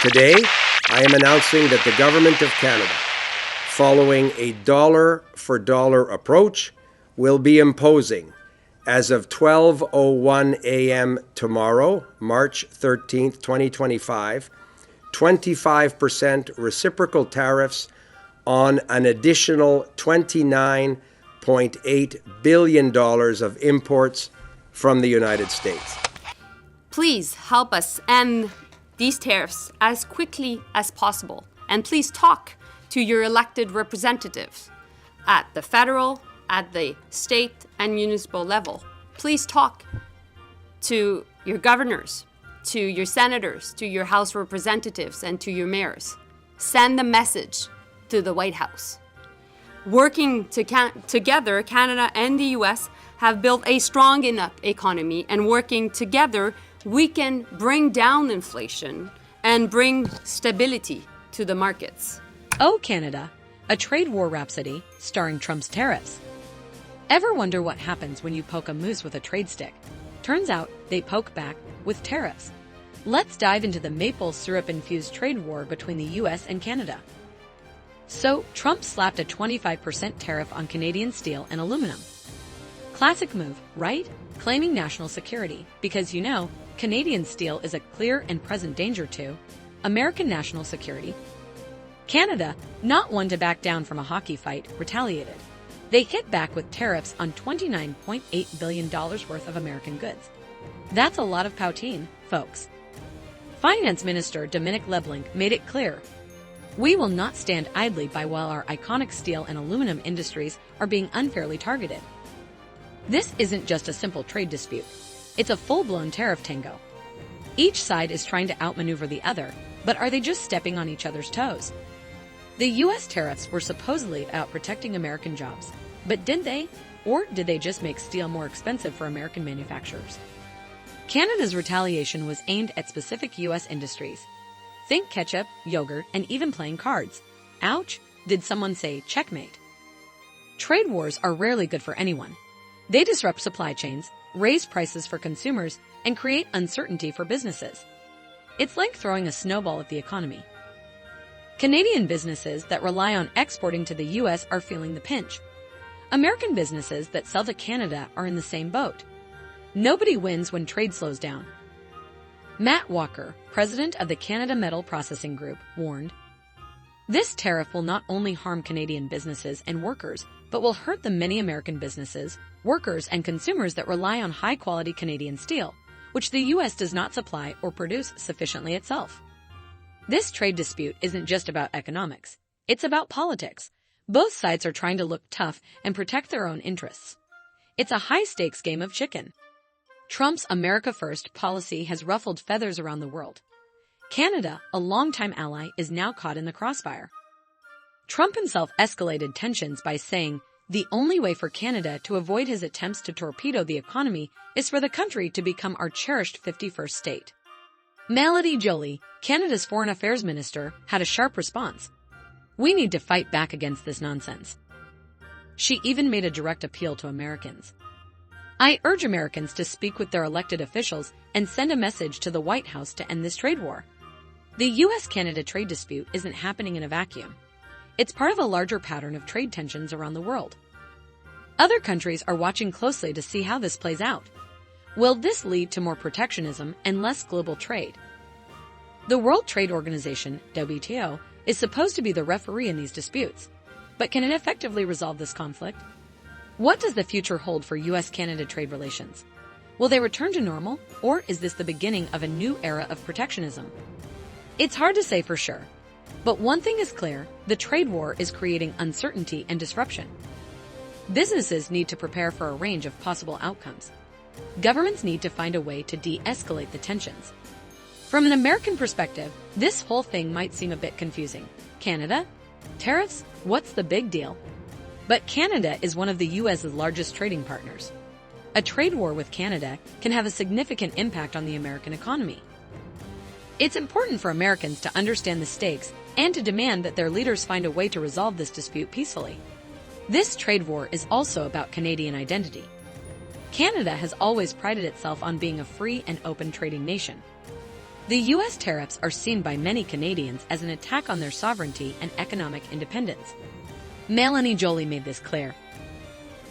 Today, I am announcing that the Government of Canada, following a dollar-for-dollar approach, will be imposing, as of 12:01 a.m. tomorrow, March 13, 2025, 25% reciprocal tariffs on an additional $29.8 billion of imports from the United States. Please help us end these tariffs as quickly as possible. And please talk to your elected representatives at the federal, at the state and municipal level. Please talk to your governors, to your senators, to your House representatives, and to your mayors. Send a message to the White House. Working together, Canada and the US have built a strong enough economy, and working together, we can bring down inflation and bring stability to the markets. Oh, Canada, a trade war rhapsody starring Trump's tariffs. Ever wonder what happens when you poke a moose with a trade stick? Turns out they poke back with tariffs. Let's dive into the maple syrup-infused trade war between the US and Canada. So, Trump slapped a 25% tariff on Canadian steel and aluminum. Classic move, right? Claiming national security, because Canadian steel is a clear and present danger to American national security. Canada, not one to back down from a hockey fight, retaliated. They hit back with tariffs on $29.8 billion worth of American goods. That's a lot of poutine, folks. Finance Minister Dominic LeBlanc made it clear, "We will not stand idly by while our iconic steel and aluminum industries are being unfairly targeted." This isn't just a simple trade dispute. It's a full-blown tariff tango. Each side is trying to outmaneuver the other, but are they just stepping on each other's toes? The U.S. tariffs were supposedly about protecting American jobs, but did they? Or did they just make steel more expensive for American manufacturers? Canada's retaliation was aimed at specific U.S. industries. Think ketchup, yogurt, and even playing cards. Ouch, did someone say checkmate? Trade wars are rarely good for anyone. They disrupt supply chains, raise prices for consumers, and create uncertainty for businesses. It's like throwing a snowball at the economy. Canadian businesses that rely on exporting to the U.S. are feeling the pinch. American businesses that sell to Canada are in the same boat. Nobody wins when trade slows down. Matt Walker, president of the Canada Metal Processing Group, warned, "This tariff will not only harm Canadian businesses and workers, but will hurt the many American businesses, workers, and consumers that rely on high-quality Canadian steel, which the U.S. does not supply or produce sufficiently itself." This trade dispute isn't just about economics. It's about politics. Both sides are trying to look tough and protect their own interests. It's a high-stakes game of chicken. Trump's America First policy has ruffled feathers around the world. Canada, a longtime ally, is now caught in the crossfire. Trump himself escalated tensions by saying, "The only way for Canada to avoid his attempts to torpedo the economy is for the country to become our cherished 51st state." Mélanie Joly, Canada's Foreign Affairs Minister, had a sharp response. "We need to fight back against this nonsense." She even made a direct appeal to Americans. "I urge Americans to speak with their elected officials and send a message to the White House to end this trade war." The U.S.-Canada trade dispute isn't happening in a vacuum. It's part of a larger pattern of trade tensions around the world. Other countries are watching closely to see how this plays out. Will this lead to more protectionism and less global trade? The World Trade Organization, WTO, is supposed to be the referee in these disputes. But can it effectively resolve this conflict? What does the future hold for U.S.-Canada trade relations? Will they return to normal, or is this the beginning of a new era of protectionism? It's hard to say for sure. But one thing is clear, the trade war is creating uncertainty and disruption. Businesses need to prepare for a range of possible outcomes. Governments need to find a way to de-escalate the tensions. From an American perspective, this whole thing might seem a bit confusing. Canada? Tariffs? What's the big deal? But Canada is one of the U.S.'s largest trading partners. A trade war with Canada can have a significant impact on the American economy. It's important for Americans to understand the stakes and to demand that their leaders find a way to resolve this dispute peacefully. This trade war is also about Canadian identity. Canada has always prided itself on being a free and open trading nation. The U.S. tariffs are seen by many Canadians as an attack on their sovereignty and economic independence. Mélanie Joly made this clear.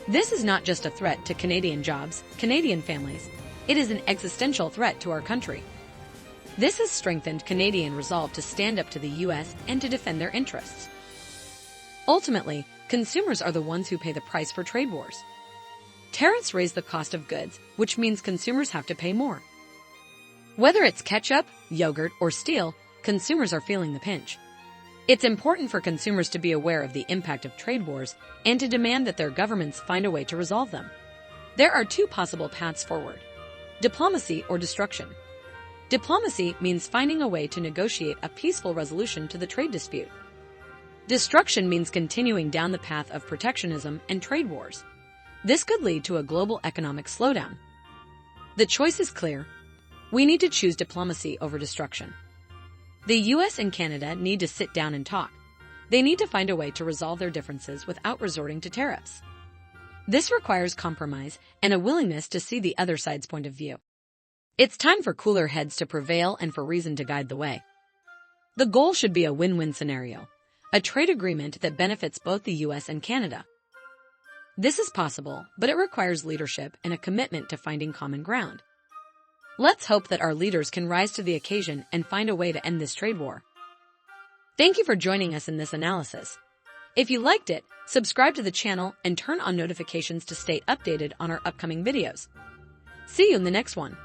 This is not just a threat to Canadian jobs, Canadian families. It is an existential threat to our country. This has strengthened Canadian resolve to stand up to the U.S. and to defend their interests. Ultimately, consumers are the ones who pay the price for trade wars. Tariffs raise the cost of goods, which means consumers have to pay more. Whether it's ketchup, yogurt, or steel, consumers are feeling the pinch. It's important for consumers to be aware of the impact of trade wars and to demand that their governments find a way to resolve them. There are two possible paths forward: diplomacy or destruction. Diplomacy means finding a way to negotiate a peaceful resolution to the trade dispute. Destruction means continuing down the path of protectionism and trade wars. This could lead to a global economic slowdown. The choice is clear. We need to choose diplomacy over destruction. The U.S. and Canada need to sit down and talk. They need to find a way to resolve their differences without resorting to tariffs. This requires compromise and a willingness to see the other side's point of view. It's time for cooler heads to prevail and for reason to guide the way. The goal should be a win-win scenario, a trade agreement that benefits both the U.S. and Canada. This is possible, but it requires leadership and a commitment to finding common ground. Let's hope that our leaders can rise to the occasion and find a way to end this trade war. Thank you for joining us in this analysis. If you liked it, subscribe to the channel and turn on notifications to stay updated on our upcoming videos. See you in the next one.